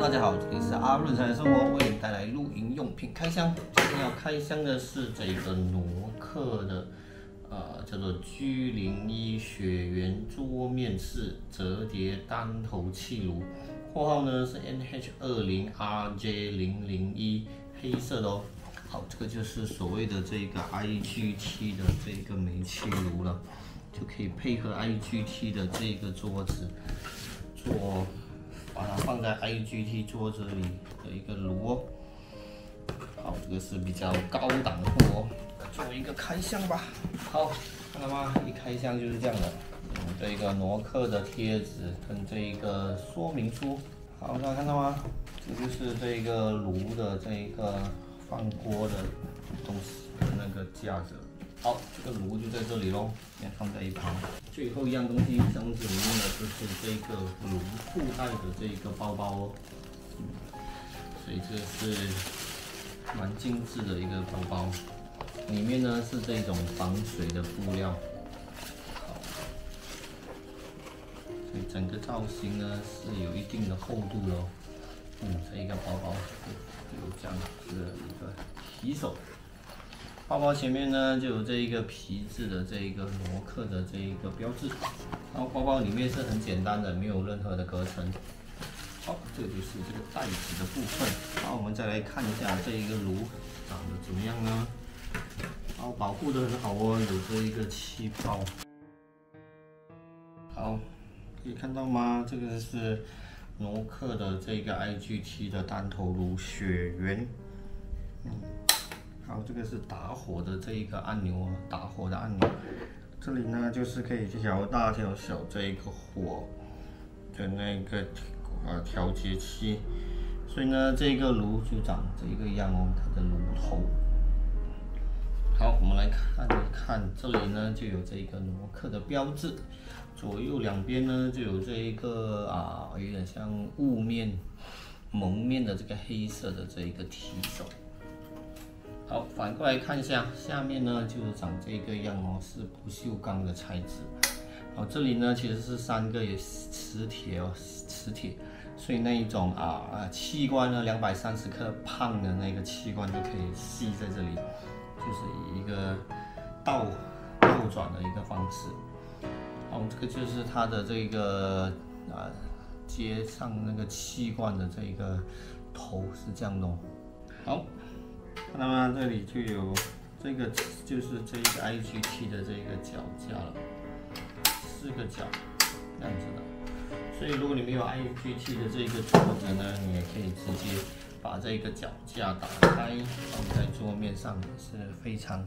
大家好，这里是阿润财生活，为你带来露营用品开箱。今天要开箱的是这个挪克的，叫做 G01雪原桌面式折叠单头气炉，货号呢是 NH20RJ001，黑色的哦。好，这个就是所谓的这个 IGT 的这个煤气炉了，就可以配合 IGT 的这个桌子把它放在 IGT 桌子里的一个炉哦。好，这个是比较高档货哦。做一个开箱吧。好，看到吗？一开箱就是这样的。这个挪克的贴纸跟这一个说明书。好，大家看到吗？这就是这个炉的这一个放锅的东西，那个架子。好，这个炉就在这里咯，先放在一旁。最后一样东西，箱子里面的就是这个炉附带的这个包包哦。所以这是蛮精致的一个包包，里面呢是这种防水的布料。好，所以整个造型呢是有一定的厚度的哦。这一个包包有这样子的一个提手。包包前面呢就有这一个皮质的这一个挪克的这一个标志，然后包包里面是很简单的，没有任何的隔层。好，这就是这个袋子的部分。好，我们再来看一下这一个炉长得怎么样呢？好，保护的很好哦，有这一个气泡。好，可以看到吗？这个是挪克的这个 IGT 的单头炉雪原。好，这个是打火的这一个按钮啊，打火的按钮。这里呢就是可以调大调小这一个火的那个调节器。所以呢，这个炉就长这一个样哦，它的炉头。好，我们来看一看，这里呢就有这个挪克的标志，左右两边呢就有这一个有点像雾面、蒙面的这个黑色的这一个提手。好，反过来看一下，下面呢就是长这个样哦，是不锈钢的材质。好，这里呢其实是3个磁铁哦，磁铁，所以那一种气罐呢230克胖的那个气罐就可以吸在这里，就是以一个倒转的一个方式。好，这个就是它的这个接上那个气罐的这个头是这样的哦。好。看到吗？这里就有这个，就是这个 IGT 的这个脚架了，4个脚这样子的。所以如果你没有 IGT 的这个桌子呢，你也可以直接把这个脚架打开，放在桌面上，是非常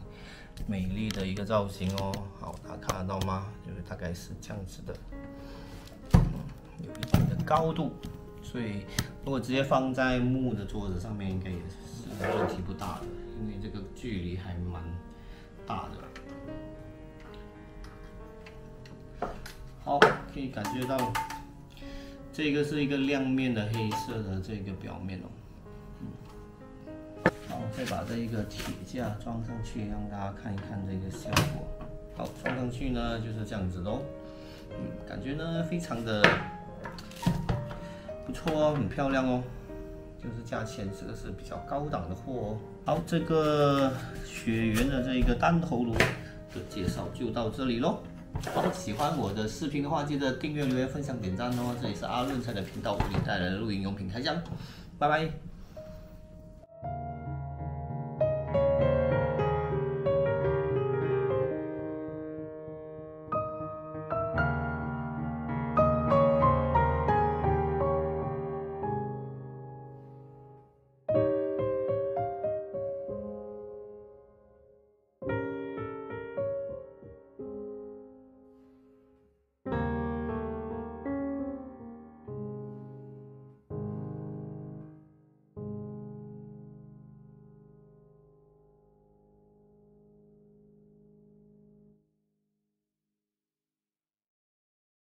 美丽的一个造型哦。好，大家看得到吗？就是大概是这样子的，有一定的高度。所以，如果直接放在木的桌子上面，应该也是问题不大的，因为这个距离还蛮大的。好，可以感觉到这个是一个亮面的黑色的这个表面哦。好，再把这一个铁架装上去，让大家看一看这个效果。好，装上去呢就是这样子咯。感觉呢非常的不错哦，很漂亮哦。就是价钱，这个是比较高档的货哦。好，这个雪原的这个单头炉的介绍就到这里咯。好，喜欢我的视频的话，记得订阅、留言、分享、点赞哦。这里是阿润财的频道，为你带来的露营用品开箱，拜拜。